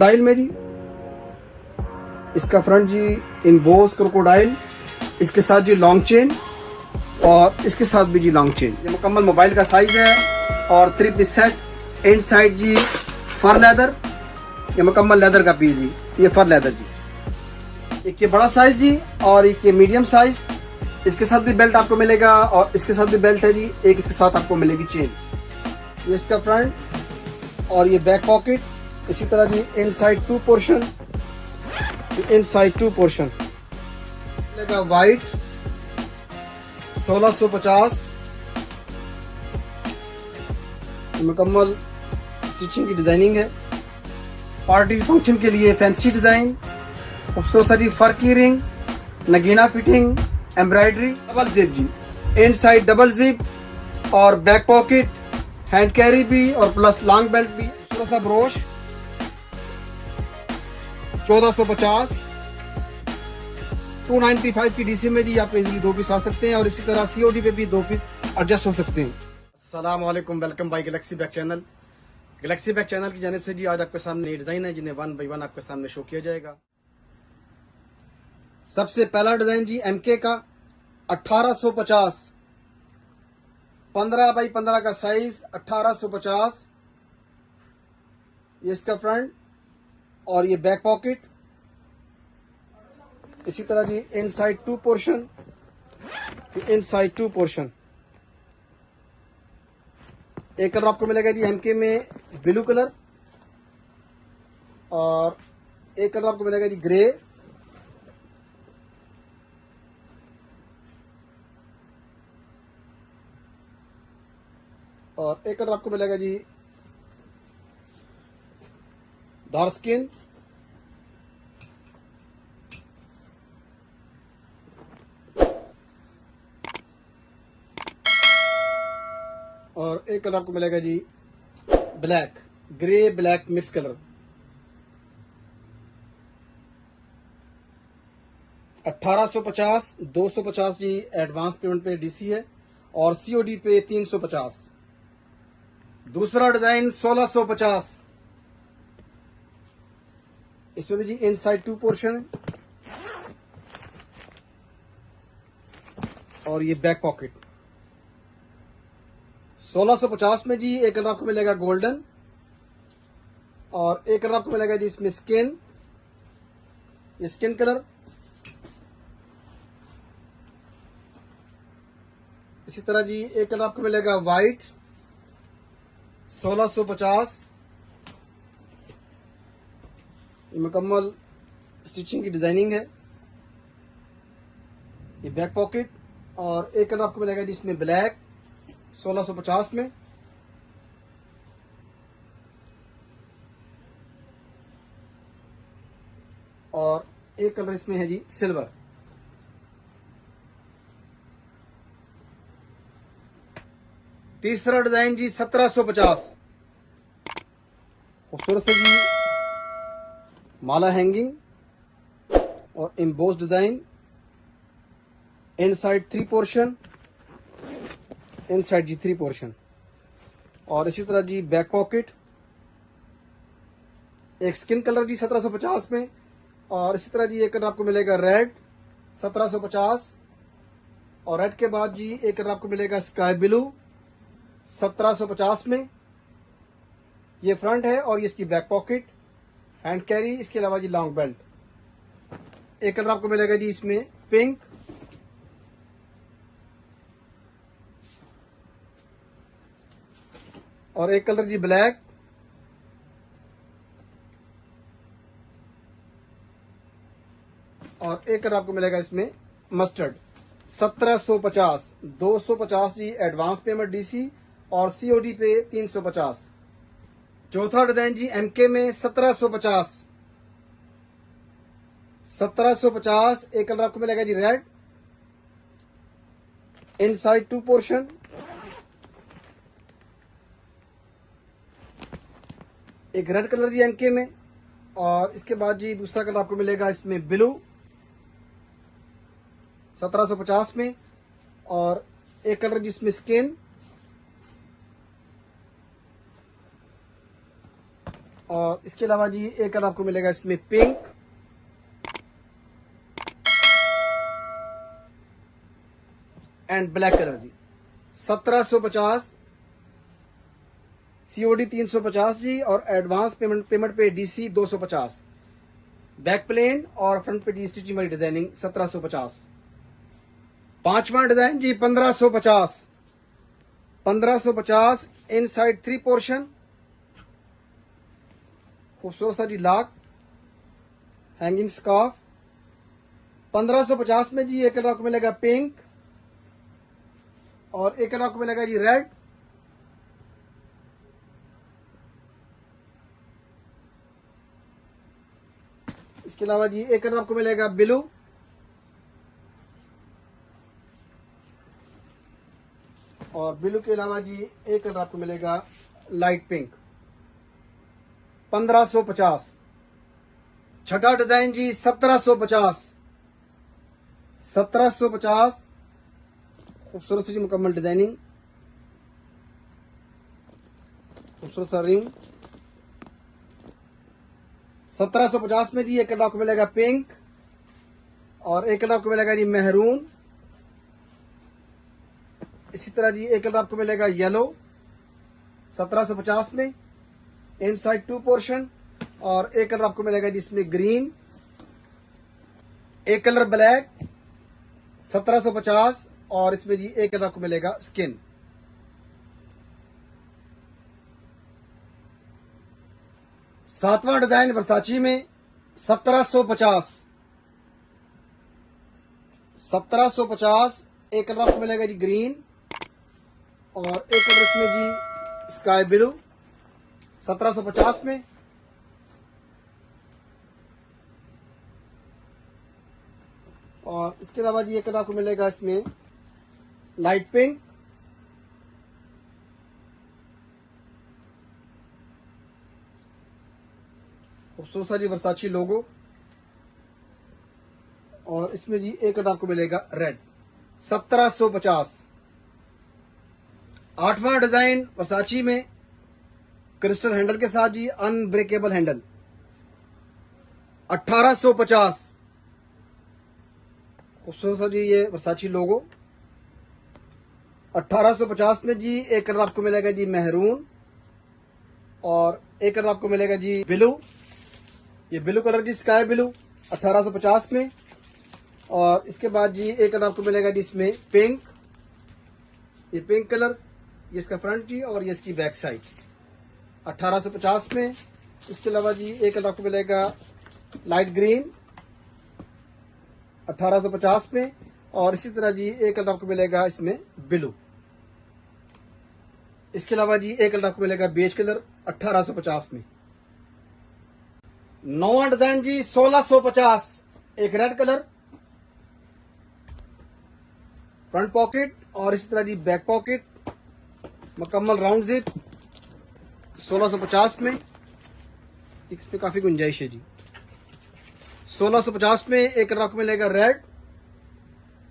Crocodile में जी, इसका front जी emboss crocodile, इसके साथ जी लॉन्ग चेन और इसके साथ भी जी लॉन्ग चेन। ये मुकम्मल मोबाइल का साइज है और 3 पीस सेट। इन साइड जी फर लेदर, ये मुकम्मल लेदर का पीस जी, ये फर लेदर जी। एक ये बड़ा साइज जी और एक ये मीडियम साइज। इसके साथ भी बेल्ट आपको मिलेगा और इसके साथ भी बेल्ट है जी, एक इसके साथ आपको मिलेगी चेन। ये इसका फ्रंट और ये बैक पॉकेट। इसी तरह जी इनसाइड 2 पोर्शन, इनसाइड 2 पोर्शन मिलेगा वाइट 1650। मुकम्मल स्टिचिंग की डिजाइनिंग है। पार्टी फंक्शन के लिए फैंसी डिजाइन, खूबसूरत सी फर की रिंग, नगीना फिटिंग, एम्ब्रॉयडरी, डबल जिप जी, इनसाइड डबल जिप और बैक पॉकेट, हैंड कैरी भी और प्लस लॉन्ग बेल्ट भी। थोड़ा सा ब्रोश 1450, 295 की डीसी में जी आप इजीली 2 पीस आ सकते हैं और इसी तरह सीओडी पे भी 2 पीस एडजस्ट हो सकते हैं। अस्सलाम वालेकुम, welcome by galaxy bag channel. Galaxy bag channel की जानिब से जी आज आपके सामने डिजाइन है जिन्हें 1 बाय 1 आपके सामने शो किया जाएगा। सबसे पहला डिजाइन जी एमके का 1850, 15 बाई 15 का साइज, 1850। ये इसका फ्रंट और ये बैक पॉकेट। इसी तरह जी इनसाइड 2 पोर्शन, इनसाइड 2 पोर्शन। एक कलर आपको मिलेगा जी एमके में ब्लू कलर और एक कलर आपको मिलेगा जी ग्रे और एक कलर आपको मिलेगा जी डार्क स्किन। और एक कलर आपको मिलेगा जी black, grey black mix colour. 1850, 250 जी एडवांस पेमेंट पे डीसी है और सीओडी पे 350। दूसरा डिजाइन 1650, इसमें भी जी इनसाइड 2 पोर्शन और ये बैक पॉकेट। 1650 में जी एक कलर आपको मिलेगा गोल्डन और एक कलर आपको मिलेगा जी इसमें स्किन, ये स्किन कलर। इसी तरह जी एक कलर आपको मिलेगा वाइट 1650। ये मुकम्मल स्टिचिंग की डिजाइनिंग है। ये बैक पॉकेट और एक कलर आपको मिलेगा जिसमें ब्लैक 1650 में। और एक कलर इसमें है जी सिल्वर। तीसरा डिजाइन जी 1750, खूबसूरत से जी माला हैंगिंग और emboss design. Inside 3 portion, inside जी 3 पोर्शन और इसी तरह जी बैक पॉकेट। एक स्किन कलर जी 1750 में और इसी तरह जी एक कलर आपको मिलेगा रेड 1750 और रेड के बाद जी एक कलर आपको मिलेगा स्काई ब्लू 1750 में। ये फ्रंट है और ये इसकी बैक पॉकेट, हैंड कैरी, इसके अलावा जी लॉन्ग बेल्ट। एक कलर आपको मिलेगा जी इसमें पिंक और एक कलर जी ब्लैक और एक कलर आपको मिलेगा इसमें मस्टर्ड। 1750, 250 जी एडवांस पेमेंट डीसी और सीओडी पे 350। चौथा डिजाइन जी एमके में 1750, 1750। एक कलर आपको मिलेगा जी रेड, इनसाइड 2 पोर्शन। एक रेड कलर जी एमके में और इसके बाद जी दूसरा कलर आपको मिलेगा इसमें ब्लू 1750 में और एक कलर जिसमें स्किन। और इसके अलावा जी एक कलर आपको मिलेगा इसमें पिंक, एंड ब्लैक कलर जी। 1750 COD 350 जी, और एडवांस पेमेंट पे DC 250। बैक प्लेन और फ्रंट पे डी स्टिचिंग वाली डिजाइनिंग 1750। पांचवा डिजाइन जी 1550। 1550 इनसाइड 3 पोर्शन, खूबसूरत सा जी लॉक, हैंगिंग स्कार्फ। 1550 में जी एक कलर आपको मिलेगा पिंक, और एक कलर आपको मिलेगा जी रेड, इसके अलावा जी एक कलर आपको मिलेगा ब्लू, और ब्लू के अलावा जी एक कलर आपको मिलेगा लाइट पिंक। 1550। छठा डिजाइन जी 1750। 1750 खूबसूरत सी मुकम्मल डिजाइनिंग, खूबसूरत सा रिंग। 1750 में जी एक कलर आपको मिलेगा पिंक, और एक कलर आपको मिलेगा जी मेहरून। इसी तरह जी एक कलर आपको मिलेगा येलो 1750 में, इनसाइड 2 पोर्शन, और एक कलर आपको मिलेगा जिसमें ग्रीन। एक कलर ब्लैक 1750, और इसमें जी एक कलर आपको मिलेगा स्किन। सातवां डिजाइन वर्साची में 1750। 1750 एक कलर आपको मिलेगा जी ग्रीन, और एक कलर इसमें जी स्काई ब्लू 1750 में। और इसके अलावा जी एक कलर आपको मिलेगा इसमें लाइट पिंक, खूबसूरत सा जी वर्साची लोगो, और इसमें जी एक कलर आपको मिलेगा रेड। 1750। आठवां डिजाइन वर्साची में क्रिस्टल हैंडल के साथ जी अनब्रेकेबल हैंडल 1850। खूबसूरत सा जी ये वर्साची लोगो। 1850 में जी एक कलर आपको मिलेगा जी मेहरून, और एक कलर आपको मिलेगा जी ब्लू, ये ब्लू कलर जी स्काई ब्लू 1850 में। और इसके बाद जी एक कलर आपको मिलेगा जी इसमें पिंक, ये पिंक कलर, ये इसका फ्रंट जी, और ये इसकी बैक साइड 1850 में। इसके अलावा जी एक कलर आपको मिलेगा लाइट ग्रीन 1850 में, और इसी तरह जी एक कलर आपको मिलेगा इसमें ब्लू। इसके अलावा जी एक कलर आपको मिलेगा बेज कलर 1850 में। नौवां डिजाइन जी 1650। एक रेड कलर, फ्रंट पॉकेट, और इसी तरह जी बैक पॉकेट, मुकम्मल राउंड जिप 1650 में। इस पे काफी गुंजाइश है जी। 1650 में एक कलर आपको मिलेगा रेड,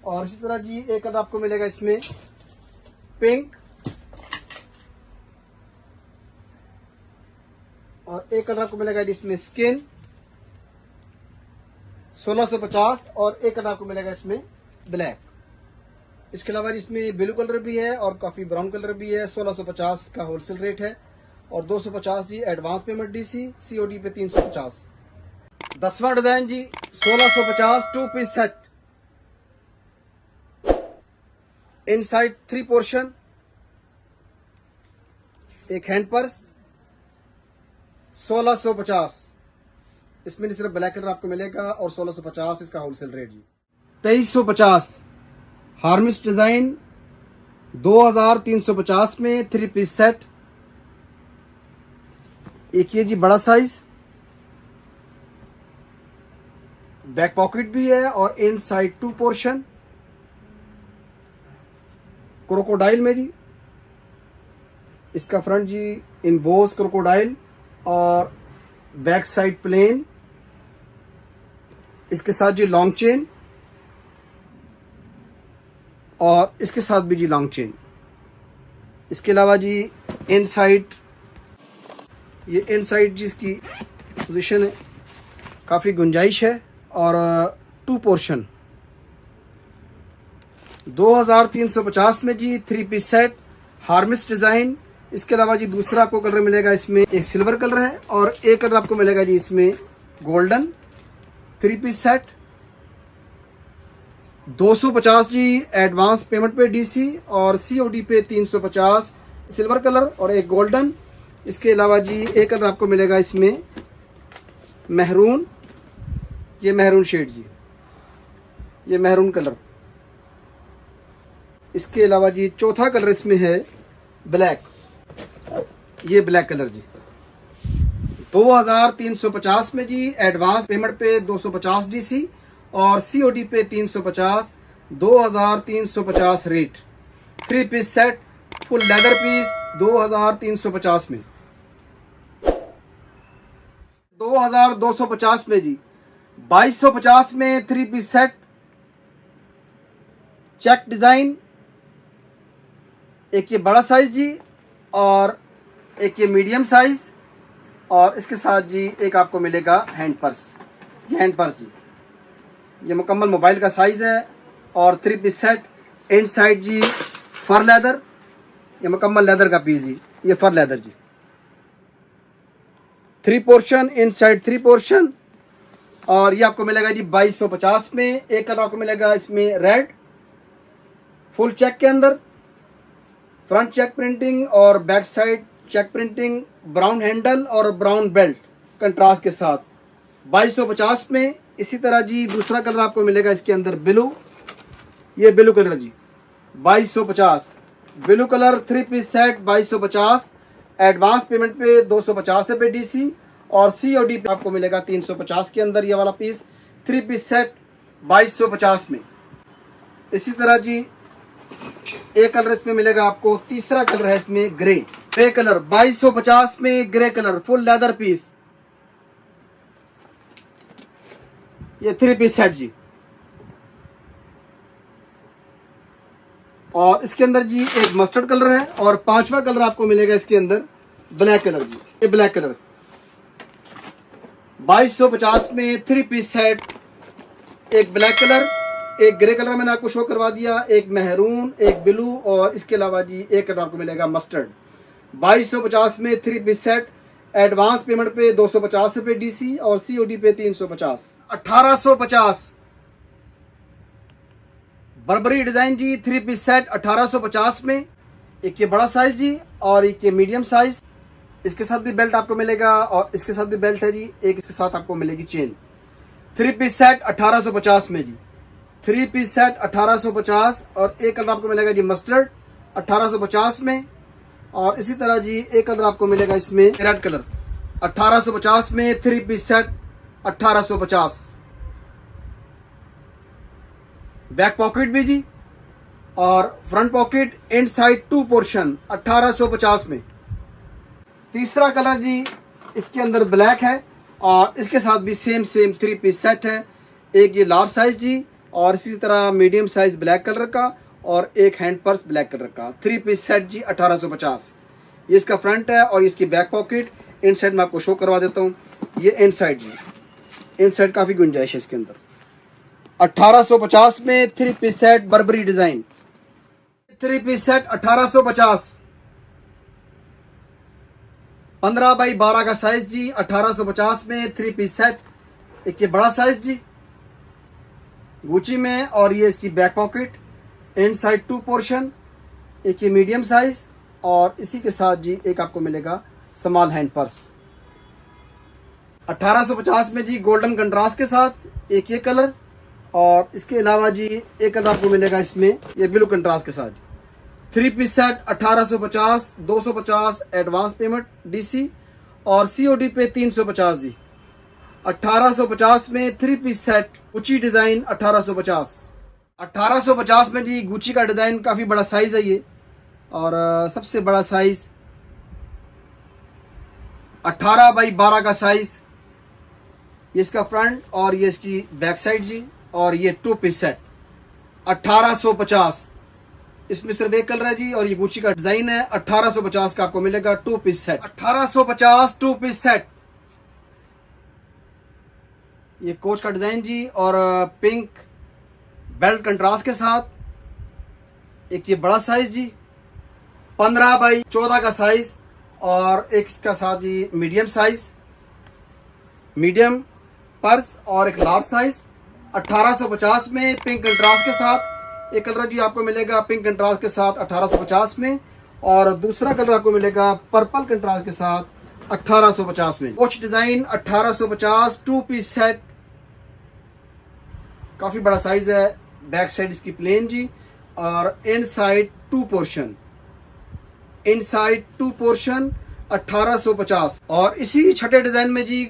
और इसी तरह जी एक कलर आपको मिलेगा इसमें पिंक, और एक कलर आपको मिलेगा इसमें स्किन 1650, और एक कलर आपको मिलेगा इसमें ब्लैक। इसके अलावा इसमें ब्लू कलर भी है और काफी ब्राउन कलर भी है। 1650 का होलसेल रेट है, और 250 जी एडवांस पेमेंट DC, COD पे 350। 10वां डिजाइन जी 1650 2 पीस सेट, इनसाइड 3 पोर्शन, एक हैंड पर्स 1650। इसमें सिर्फ ब्लैक कलर आपको मिलेगा, और 1650 इसका होलसेल रेट जी। 2350 हार्मिस डिजाइन 2350 में 3 पीस सेट। एक ये जी बड़ा साइज, बैक पॉकेट भी है, और इनसाइड 2 पोर्शन, क्रोकोडाइल में जी। इसका फ्रंट जी इनबोस क्रोकोडाइल, और बैक साइड प्लेन, इसके साथ जी लॉन्ग चेन, और इसके साथ भी जी लॉन्ग चेन। इसके अलावा जी इनसाइड ये इनसाइड जी इसकी पोजीशन है, काफ़ी गुंजाइश है। और 2 पोर्शन 2350 में जी 3 पीस सेट, हार्मिस डिज़ाइन। इसके अलावा जी दूसरा आपको कलर मिलेगा, इसमें एक सिल्वर कलर है और एक कलर आपको मिलेगा जी इसमें गोल्डन। 3 पीस सेट 250 जी एडवांस पेमेंट पे डीसी और सीओडी पे 350, सिल्वर कलर और एक गोल्डन। इसके अलावा जी एक कलर आपको मिलेगा इसमें मेहरून, ये मेहरून शेड जी, ये मेहरून कलर। इसके अलावा जी चौथा कलर इसमें है ब्लैक, ये ब्लैक कलर जी। 2350 में जी एडवांस पेमेंट पे 250 डीसी और सीओडी पे 350, 2350 rate. 3 piece set full leather piece 2350 में। 2250 में जी 2250 में 3 पीस सेट, चेक डिजाइन। एक ये बड़ा साइज जी और एक ये मीडियम साइज, और इसके साथ जी एक आपको मिलेगा हैंड पर्स, ये हैंड पर्स जी, ये मुकम्मल मोबाइल का साइज है। और 3 पीस सेट इनसाइड जी फर लेदर, ये मुकम्मल लेदर का पीस जी, ये फर लेदर जी। 3 पोर्शन इनसाइड 3 पोर्शन, और ये आपको मिलेगा जी 2250 में। एक कलर आपको मिलेगा इसमें रेड, फुल चेक के अंदर, फ्रंट चेक प्रिंटिंग और back side check printing, brown handle और ब्राउन बेल्ट कंट्रास्ट के साथ 2250 में। इसी तरह जी दूसरा कलर आपको मिलेगा इसके अंदर ब्लू, ये ब्लू कलर जी 2250, blue colour. 3 piece set 2250, advance payment पे 250 रुपये डीसी और सीओडी पे आपको मिलेगा 350 के अंदर ये वाला पीस। 3 पीस सेट 2250 में। इसी तरह जी एक कलर इसमें मिलेगा आपको, तीसरा कलर है इसमें ग्रे कलर 2250 में, grey colour full leather piece, ये 3 पीस सेट जी। और इसके अंदर जी एक मस्टर्ड कलर है और 5वां कलर आपको मिलेगा इसके अंदर ब्लैक कलर जी, ये ब्लैक कलर 2250 में 3 पीस सेट, एक ब्लैक कलर, एक ग्रे कलर मैंने आपको शो करवा दिया, एक मेहरून, एक ब्लू और इसके अलावा जी एक कलर आपको मिलेगा मस्टर्ड। 2250 में 3 पीस सेट, एडवांस पेमेंट पे 250 रुपये डीसी और सीओडी पे 350। 1850 बर्बरी डिजाइन जी 3 पीस सेट 1850 में। एक ये बड़ा साइज जी और एक ये मीडियम साइज। इसके साथ भी बेल्ट आपको मिलेगा और इसके साथ भी बेल्ट है जी, एक इसके साथ आपको मिलेगी चेन। 3 पीस सेट 1850 में जी, 3 पीस सेट 1850 और एक कलर आपको मिलेगा जी मस्टर्ड 1850 में। और इसी तरह जी एक कलर आपको मिलेगा इसमें रेड कलर 1850 में। 3 पीस सेट 1850, बैक पॉकेट भी जी और फ्रंट पॉकेट इनसाइड 2 पोर्शन 1850 में। तीसरा कलर जी इसके अंदर ब्लैक है और इसके साथ भी सेम 3 पीस सेट है, एक ये लार्ज साइज जी और इसी तरह मीडियम साइज ब्लैक कलर का और एक हैंड पर्स ब्लैक कलर का। 3 पीस सेट जी 1850, ये इसका फ्रंट है और इसकी बैक पॉकेट। इनसाइड में आपको शो करवा देता हूँ, ये इनसाइड जी, इनसाइड काफी गुंजाइश है इसके अंदर। 1850 में 3 piece set Barbari design, 3 piece set 1850, 15 by 12 का साइज जी 1850 में। 3 पीस सेट, एक ये बड़ा साइज जी गुची में और ये इसकी बैक पॉकेट, इनसाइड 2 पोर्शन, एक ये मीडियम साइज और इसी के साथ जी एक आपको मिलेगा स्मॉल हैंड पर्स। 1850 में जी गोल्डन कंट्रास्ट के साथ एक ये कलर और इसके अलावा जी एक कलर आपको मिलेगा इसमें ये ब्लू कंट्रास्ट के साथ। 3 piece set 1850, 250 advance payment DC और सीओडी पे 350 जी। 1850 में 3 पीस सेट गुची डिजाइन 1850। 1850 में जी गुची का डिजाइन काफी बड़ा साइज है ये और सबसे बड़ा साइज 18 बाई 12 का साइज, ये इसका फ्रंट और ये इसकी बैक साइड जी और ये 2 पीस सेट 1850। इसमें सिर्फ एक कलर है जी और ये गुची का डिजाइन है। 1850 का आपको मिलेगा 2 पीस सेट। 1850 2 piece set. ये कोच का डिजाइन जी और पिंक बेल्ट कंट्रास्ट के साथ। एक ये बड़ा साइज जी 15 बाई 14 का साइज और एक इसका साथ जी मीडियम साइज, मीडियम पर्स और एक लार्ज साइज। 1850 में पिंक कंट्रास्ट के साथ। एक कलर जी आपको मिलेगा पिंक कंट्रास्ट के साथ 1850 में और दूसरा कलर आपको मिलेगा पर्पल कंट्रास्ट के साथ 1850 में। Coach design 1850 2 piece set. काफी बड़ा साइज है। बैक साइड इसकी प्लेन जी और इनसाइड 2 पोर्शन, इनसाइड 2 पोर्शन 1850। और इसी छठे डिजाइन में जी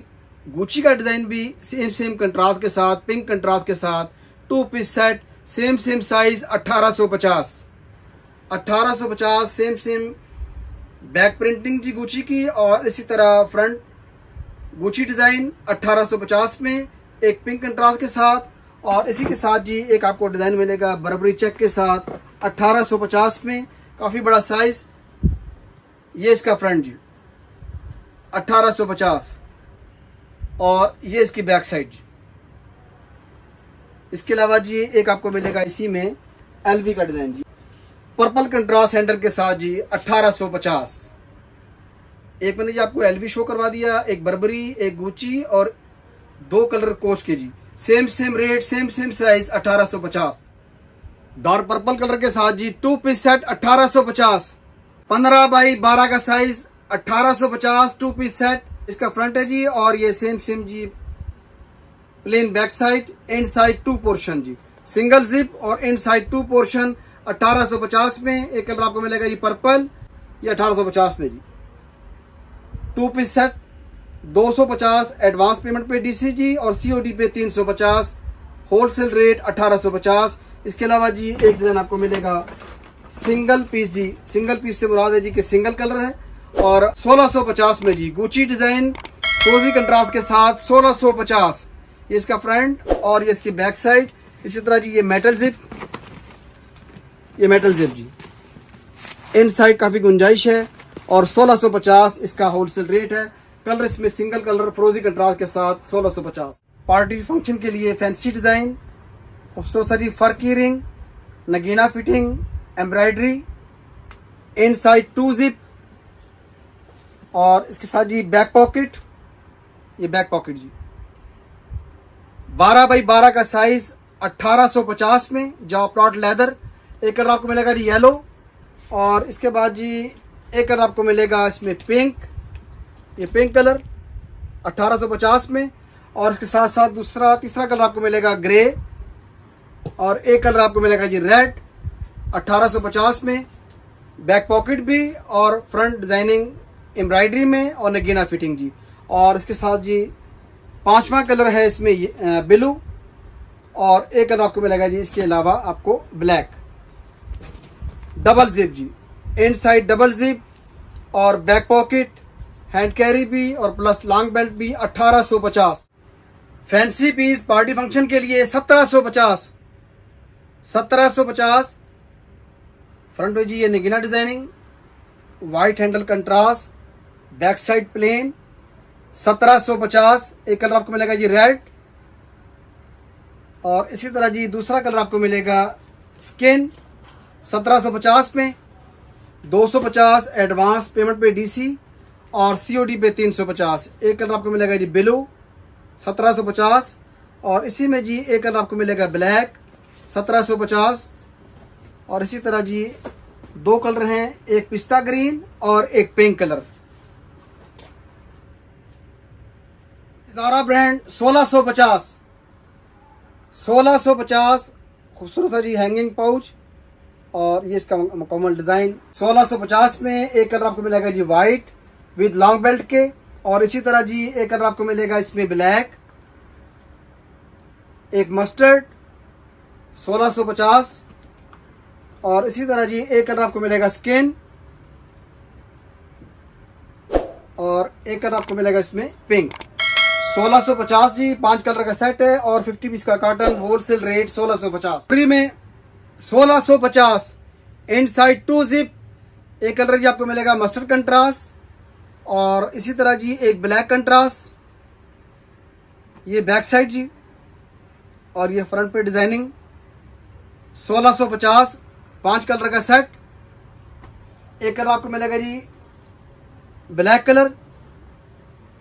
गुची का डिजाइन भी सेम कंट्रास्ट के साथ, पिंक कंट्रास्ट के साथ 2 piece set, same size 1850। 1850 same back printing जी गुची की और इसी तरह फ्रंट गुची डिजाइन 1850 में एक पिंक कंट्रास्ट के साथ और इसी के साथ जी एक आपको डिजाइन मिलेगा बर्बरी चेक के साथ 1850 में। काफी बड़ा साइज। ये इसका फ्रंट जी 1850 और ये इसकी बैक साइड जी। इसके अलावा जी एक आपको मिलेगा इसी में एलवी का डिजाइन जी पर्पल कंट्रास्ट हैंडल के साथ जी 1850। एक मैंने जी आपको एलवी शो करवा दिया, एक बर्बरी, एक गुची और 2 कलर कोच के जी। Same rate, same size 1850। Dark purple colour के साथ जी 2 पीस सेट 1850। 15 बाई 12 का साइज 1850 2 पीस सेट। इसका फ्रंट है जी और ये सेम जी plain back side, inside 2 portion जी, सिंगल जिप और इनसाइड 2 पोर्शन 1850 में। एक कलर आपको मिलेगा जी पर्पल, ये 1850 में जी। 2 पीस सेट 250 एडवांस पेमेंट पे डीसी जी और सीओडी पे 350, होलसेल रेट 1850। इसके अलावा जी एक डिजाइन आपको मिलेगा सिंगल पीस जी। सिंगल पीस से मुराद है जी कि सिंगल कलर है और 1650 में जी गुची डिजाइन कोजी कंट्रास्ट के साथ 1650। ये इसका फ्रंट और ये इसकी बैक साइड। इसी तरह जी ये मेटल जिप, ये मेटल जिप जी इनसाइड काफी गुंजाइश है और 1650 इसका होलसेल रेट है। कलर इसमें सिंगल कलर फ्रोजी कंट्रास्ट के साथ 1650। पार्टी फंक्शन के लिए फैंसी डिजाइन, खूबसूरत सा जी फर की रिंग, नगीना फिटिंग, एम्ब्रॉयडरी, इनसाइड 2 जिप और इसके साथ जी बैक पॉकेट। ये बैक पॉकेट जी 12 बाई 12 का साइज 1850 में जॉब प्लॉट लेदर। एक कलर आपको मिलेगा जी येलो और इसके बाद जी एक कलर आपको मिलेगा इसमें पिंक, ये पिंक कलर 1850 में और इसके साथ साथ तीसरा कलर आपको मिलेगा ग्रे और एक कलर आपको मिलेगा जी रेड 1850 में। बैक पॉकेट भी और फ्रंट डिजाइनिंग एम्ब्रॉयडरी में और नगीना फिटिंग जी। और इसके साथ जी 5वां कलर है इसमें ब्लू और एक कलर आपको मिलेगा जी इसके अलावा आपको ब्लैक। डबल जिप जी, इनसाइड डबल जिप और बैक पॉकेट, हैंड कैरी भी और प्लस लॉन्ग बेल्ट भी 1850। फैंसी पीस पार्टी फंक्शन के लिए 1750। फ्रंट में जी ये नगीना designing, white handle contrast, back side plain 1750। एक कलर आपको मिलेगा जी रेड और इसी तरह जी दूसरा कलर आपको मिलेगा स्किन 1750 में। 250 एडवांस पेमेंट पे डीसी और सीओडी पे 350। एक कलर आपको मिलेगा जी ब्लू 1750 और इसी में जी एक कलर आपको मिलेगा ब्लैक 1750 और इसी तरह जी 2 कलर हैं, एक पिस्ता ग्रीन और एक पिंक कलर। ज़ारा ब्रांड 1650 खूबसूरत सा जी हैंगिंग पाउच और ये इसका मुकम्मल डिजाइन 1650 में। एक कलर आपको मिलेगा जी वाइट विद लॉन्ग बेल्ट के और इसी तरह जी एक कलर आपको मिलेगा इसमें ब्लैक, एक मस्टर्ड 1650 और इसी तरह जी एक कलर आपको मिलेगा स्किन और एक कलर आपको मिलेगा इसमें पिंक। 1650 जी 5 कलर का सेट है और 50 पीस का कार्टन, होलसेल रेट 1650। फ्री में 1650 इनसाइड 2 जिप। एक कलर जी आपको मिलेगा मस्टर्ड कंट्रास्ट और इसी तरह जी एक ब्लैक कंट्रास्ट। ये बैक साइड जी और ये फ्रंट पे डिजाइनिंग। 1650 5 कलर का सेट। एक कलर आपको मिलेगा जी ब्लैक कलर,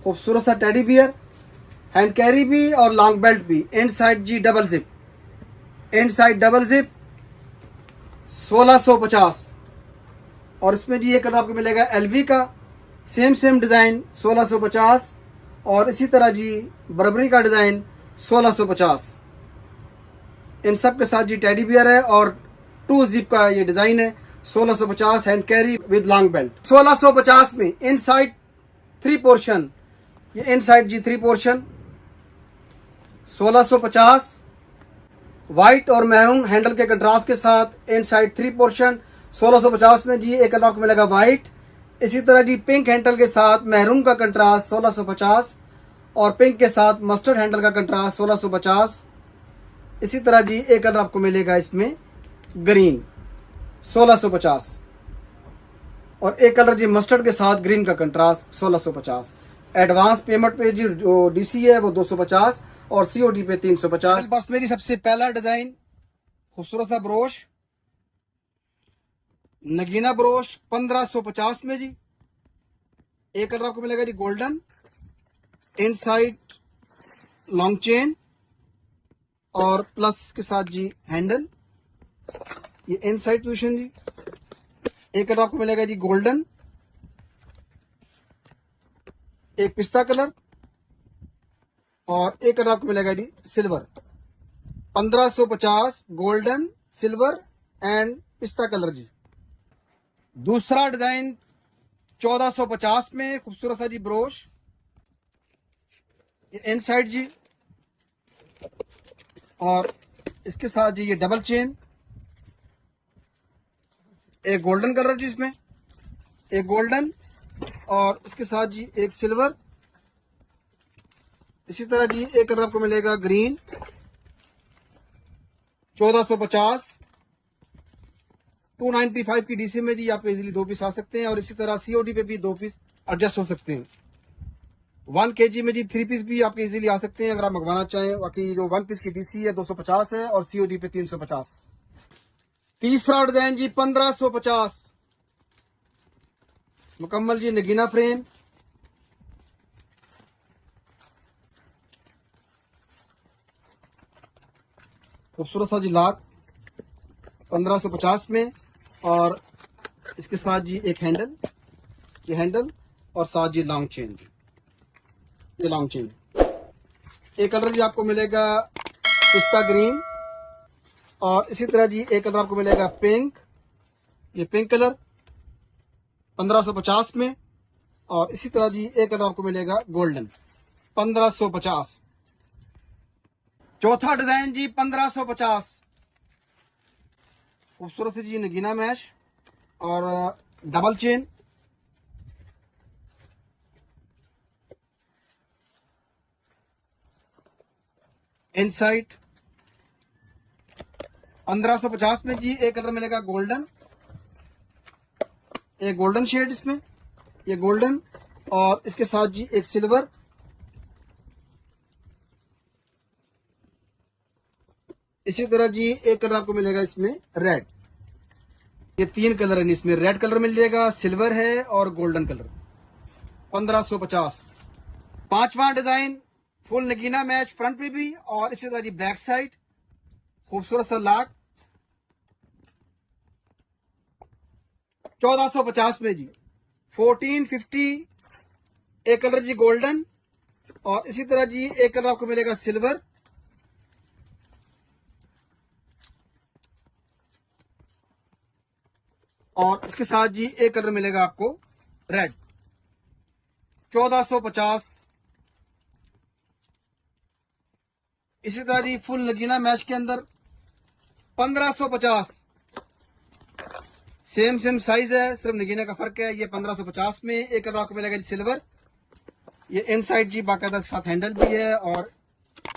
खूबसूरत सा टेडी बियर, हैंड कैरी भी और लॉन्ग बेल्ट भी। इनसाइड जी double zip, inside double zip 1650। और इसमें जी ये कलर आपको मिलेगा एलवी का, सेम डिजाइन 1650 और इसी तरह जी बर्बरी का डिजाइन 1650। इन सब के साथ जी टेडी बियर है और 2 जिप का ये डिजाइन है। 1650 hand carry with long belt. 1650 में इनसाइड 3 पोर्शन, ये इनसाइड जी 3 पोर्शन 1650 व्हाइट और मैरून हैंडल के कंट्रास्ट के साथ। इनसाइड 3 पोर्शन 1650 में जी एक कलर आपको मिलेगा व्हाइट, इसी तरह जी पिंक हैंडल के साथ मैरून का कंट्रास्ट 1650 और पिंक के साथ मस्टर्ड हैंडल का कंट्रास्ट 1650। इसी तरह जी एक कलर आपको मिलेगा इसमें ग्रीन 1650 और एक कलर जी मस्टर्ड के साथ ग्रीन का कंट्रास्ट 1650। एडवांस पेमेंट पे जी जो डीसी है वो 250 और सीओडी पे 350। बस मेरी सबसे पहला डिजाइन खूबसूरत सा ब्रोश, नगीना ब्रोश 1550 में जी। एक कलर आपको मिलेगा जी गोल्डन, इनसाइड लॉन्ग चेन और प्लस के साथ जी हैंडल। ये इनसाइड पोजीशन जी। एक कलर आपको मिलेगा जी गोल्डन, एक पिस्ता कलर और एक कलर आपको मिलेगा G silver. 1550 golden, silver and पिस्ता कलर जी। दूसरा डिजाइन 1450 में खूबसूरत सा जी ब्रोश, ये इनसाइड जी और इसके साथ जी ये डबल चेन। एक गोल्डन कलर जी इसमें, एक गोल्डन और इसके साथ जी एक सिल्वर। इसी तरह जी एक कलर आपको मिलेगा ग्रीन 1450। 295 की डीसी में जी आपको इजीली 2 पीस आ सकते हैं और इसी तरह सीओडी पे भी 2 पीस एडजस्ट हो सकते हैं। 1 kg में जी 3 पीस भी आपके इजीली आ सकते हैं अगर आप मंगवाना चाहें। बाकी जो 1 पीस की डीसी है 250 है और सीओडी पे 350। तीसरा डिजाइन जी 1550 मुकम्मल जी नगीना फ्रेम, खूबसूरत सा जी लॉक 1550 में और इसके साथ जी एक हैंडल, ये हैंडल और साथ जी लॉन्ग चेन, ये लॉन्ग चेन। एक कलर जी आपको मिलेगा पिस्ता ग्रीन और इसी तरह जी एक कलर आपको मिलेगा पिंक, ये पिंक कलर 1550 में और इसी तरह जी एक कलर आपको मिलेगा गोल्डन 1550। चौथा डिजाइन जी 1550 खूबसूरत सी जी नगीना मैश और डबल चेन। इनसाइड 1550 में जी एक कलर मिलेगा गोल्डन, एक गोल्डन शेड इसमें, ये गोल्डन और इसके साथ जी एक सिल्वर। इसी तरह जी एक कलर आपको मिलेगा इसमें रेड। ये 3 कलर है इसमें, रेड कलर मिल जाएगा, सिल्वर है और गोल्डन कलर। 1550। पांचवा design full Nagina match front पे भी और इसी तरह जी बैक साइड खूबसूरत सा लॉक 1450 में जी। 1450 एक कलर जी गोल्डन और इसी तरह जी एक कलर आपको मिलेगा सिल्वर। और इसके साथ जी एक कलर मिलेगा आपको रेड। 1450। इसी तरह जी फुल नगीना मैच के अंदर 1550। सेम साइज है, सिर्फ नगीना का फर्क है। ये 1550 में एक कलर आपको मिलेगा जी सिल्वर। ये इनसाइड जी बाकायदा साथ हैंडल भी है और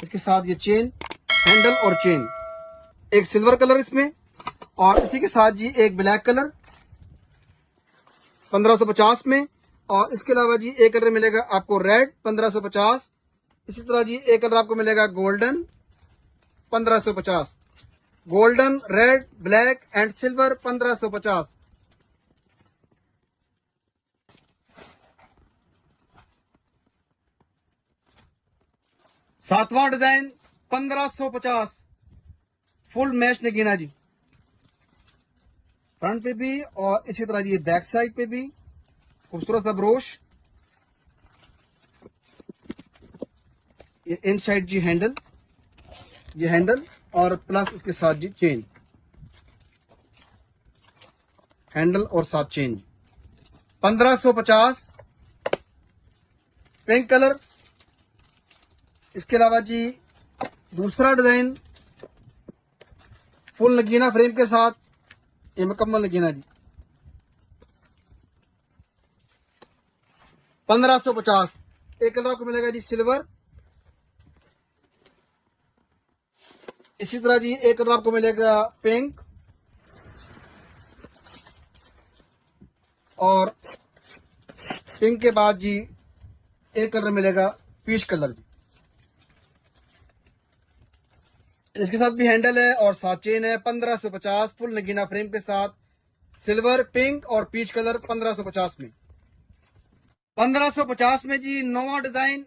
इसके साथ ये चेन, हैंडल और चेन। एक सिल्वर कलर इसमें और इसी के साथ जी एक ब्लैक कलर 1550 में। और इसके अलावा जी एक कलर मिलेगा आपको रेड 1550। इसी तरह जी एक कलर आपको मिलेगा golden 1550। Golden, red, black and silver 1550। सातवां डिजाइन 1550 फुल मैश नगीना जी, फ्रंट पे भी और इसी तरह जी बैक साइड पे भी खूबसूरत सा ब्रोश। ये इनसाइड जी हैंडल, ये हैंडल और प्लस इसके साथ जी चेन, हैंडल और साथ चेन 1550 पिंक कलर। इसके अलावा जी दूसरा डिजाइन फुल नगीना फ्रेम के साथ, ये मुकम्मल नगीना जी 1550। एक कलर आपको मिलेगा जी सिल्वर। इसी तरह जी एक कलर आपको मिलेगा पिंक और पिंक के बाद जी एक कलर मिलेगा पीच कलर जी। इसके साथ भी हैंडल है और साथ चेन है 1550 फुल नगीना फ्रेम के साथ, सिल्वर, पिंक और पीच कलर 1550 में। 1550 में जी नौवां डिजाइन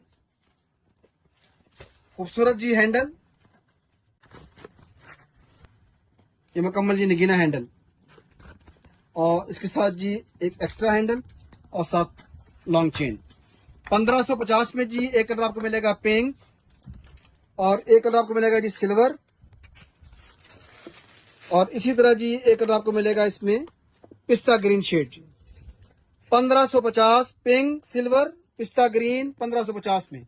खूबसूरत जी हैंडल, ये मुकम्मल जी नगीना हैंडल और इसके साथ जी एक एक्स्ट्रा हैंडल और साथ लॉन्ग चेन। 1550 में जी एक कलर आपको मिलेगा पिंक और एक कलर आपको मिलेगा जी सिल्वर और इसी तरह जी एक कलर आपको मिलेगा इसमें पिस्ता ग्रीन शेड जी। 1550 पिंक, सिल्वर, पिस्ता ग्रीन 1550 में।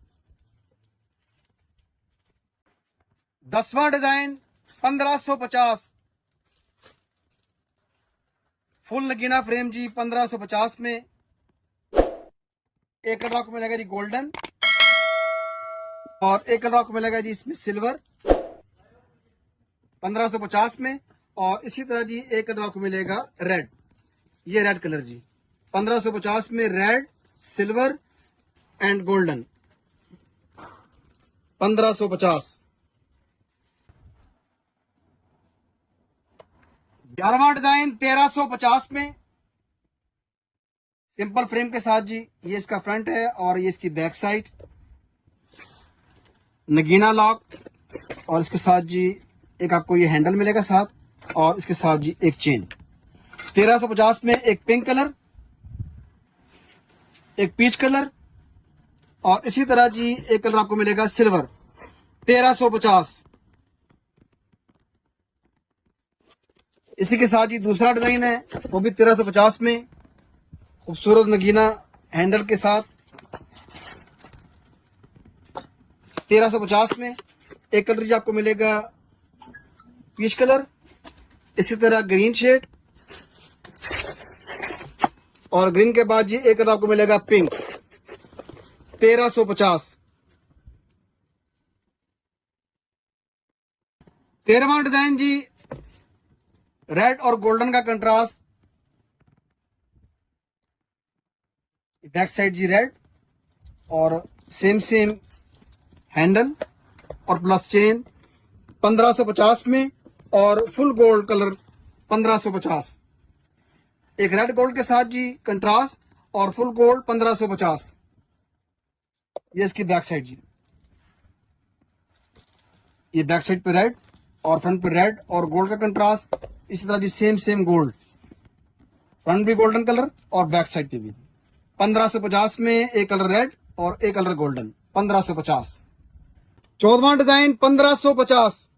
10वां डिजाइन 1550 फुल नगीना फ्रेम जी 1550 में। एक कलर आपको मिलेगा जी गोल्डन और एक कलर आपको मिलेगा जी इसमें सिल्वर 1550 में। और इसी तरह जी एक कलर आपको मिलेगा रेड, ये रेड कलर जी 1550 में, रेड, सिल्वर एंड गोल्डन 1550। 11वां डिजाइन 1350 में सिंपल फ्रेम के साथ जी, ये इसका फ्रंट है और ये इसकी बैक साइड, नगीना लॉक और इसके साथ जी एक आपको ये हैंडल मिलेगा साथ और इसके साथ जी एक चेन। 1350 में एक पिंक कलर, एक पीच कलर और इसी तरह जी एक कलर आपको मिलेगा सिल्वर 1350। इसी के साथ जी दूसरा डिजाइन है वो भी 1350 में, खूबसूरत नगीना हैंडल के साथ 1350 में। एक कलर जी आपको मिलेगा पीच कलर, इसी तरह ग्रीन शेड और ग्रीन के बाद जी एक कलर आपको मिलेगा पिंक 1350। 13वां डिजाइन जी रेड और गोल्डन का कंट्रास्ट, बैक साइड जी रेड और सेम हैंडल और प्लस चेन 1550 में और फुल गोल्ड कलर 1550। एक रेड गोल्ड के साथ जी कंट्रास्ट और फुल गोल्ड 1550। ये इसकी बैक साइड जी, ये बैक साइड पे रेड और फ्रंट पे रेड और गोल्ड का कंट्रास्ट। इसी तरह जी सेम गोल्ड, फ्रंट भी गोल्डन कलर और बैक साइड पे भी 1550 में एक कलर रेड और एक कलर गोल्डन 1550। 14वां डिजाइन 1550,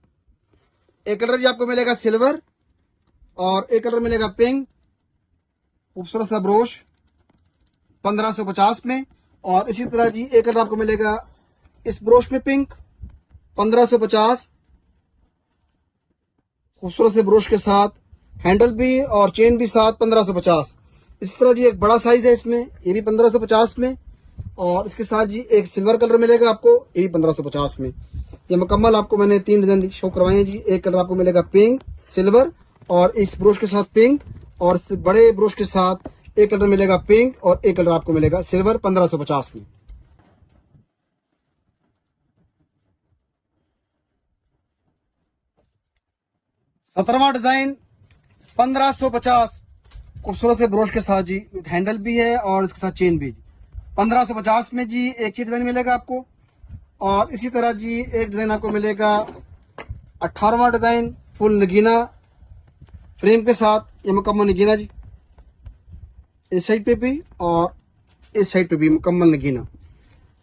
एक कलर जी आपको मिलेगा सिल्वर और एक कलर मिलेगा पिंक, खूबसूरत सा ब्रोश 1550 में। और इसी तरह जी एक कलर आपको मिलेगा इस ब्रोश में पिंक 1550, खूबसूरत से ब्रोश के साथ, हैंडल भी और चेन भी साथ 1550। इस तरह जी एक बड़ा साइज है इसमें, ये भी 1550 में और इसके साथ जी एक सिल्वर कलर मिलेगा आपको, ये भी 1550 में। ये मुकम्मल आपको मैंने 3 डिजाइन शो करवाए हैं जी। एक कलर आपको मिलेगा पिंक, सिल्वर और इस ब्रोश के साथ पिंक, और इस बड़े ब्रोश के साथ एक कलर मिलेगा पिंक और एक कलर आपको मिलेगा सिल्वर 1550 में। सत्रहवां डिजाइन 1550 खूबसूरत से ब्रोश के साथ जी, विद हैंडल भी है और इसके साथ चेन भी। 1550 में जी एक ही डिजाइन मिलेगा आपको। और इसी तरह जी एक डिजाइन आपको मिलेगा 18वां डिजाइन फुल नगीना फ्रेम के साथ, ये मुकम्मल नगीना जी, इस साइड पे भी और इस साइड पे भी मुकम्मल नगीना,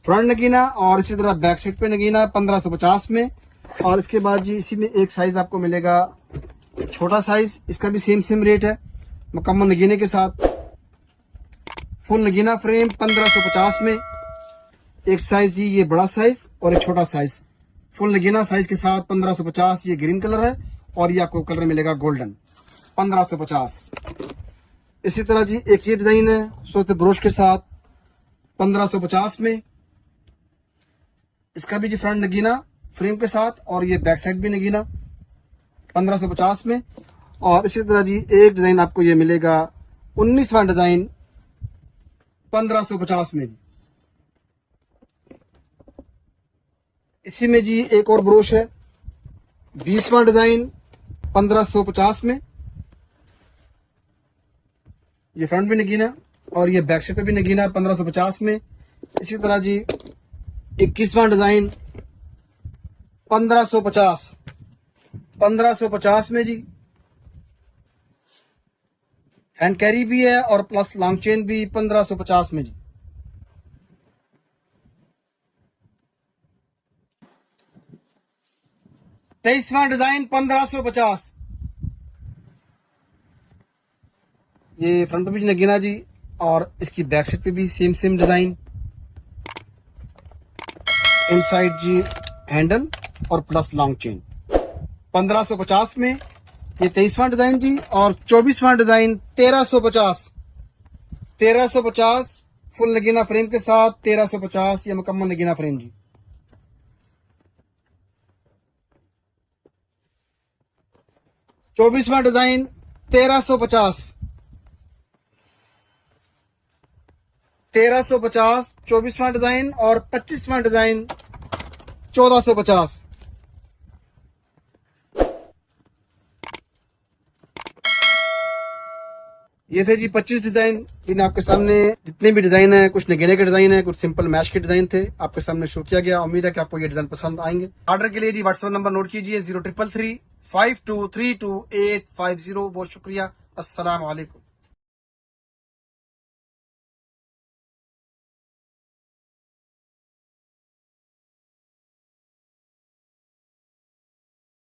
फ्रंट नगीना और इसी तरह बैक साइड पे नगीना 1550 में। और इसके बाद जी इसी में एक साइज आपको मिलेगा छोटा साइज, इसका भी सेम रेट है मुकम्मल नगीने के साथ। फुल नगीना फ्रेम 1550 में। एक साइज जी ये बड़ा साइज और एक छोटा साइज फुल नगीना साइज के साथ 1550। ये ग्रीन कलर है और ये आपको कलर मिलेगा गोल्डन 1550। इसी तरह जी एक ये डिजाइन है खूबसूरत ब्रोश के साथ 1550 में। इसका भी जी फ्रंट नगीना फ्रेम के साथ और ये बैक साइड भी नगीना 1550 में। और इसी तरह जी एक डिजाइन आपको ये मिलेगा 19वां डिजाइन 1550 में। इसी में जी एक और ब्रोश है 20वां डिजाइन 1550 में। ये फ्रंट भी नगीना और ये बैक साइड पे भी नगीना 1550 में। इसी तरह जी 21वां डिजाइन 1550 में जी, हैंड कैरी भी है और प्लस लॉन्ग चेन भी 1550 में जी। तेईसवां डिजाइन 1550। ये फ्रंट पे भी नगीना जी और इसकी बैक साइड पे भी सेम डिजाइन, इनसाइड जी हैंडल और प्लस लॉन्ग चेन 1550 में। ये 23वां डिजाइन जी। और 24वां डिजाइन 1350 फुल नगीना फ्रेम के साथ 1350, ये मुकम्मल नगीना फ्रेम जी। चौबीसवां डिजाइन 1350 24वां डिजाइन। और 25वां डिजाइन 1450। ये थे जी 25 डिजाइन, जिन्हें आपके सामने जितने भी डिजाइन है, कुछ नगीने के डिजाइन है, कुछ सिंपल मैश के डिजाइन थे, आपके सामने शो किया गया। उम्मीद है कि आपको ये डिजाइन पसंद आएंगे। ऑर्डर के लिए जी व्हाट्सएप नंबर नोट कीजिए 0333 5232 850। बहुत शुक्रिया। अस्सलाम वालेकुम।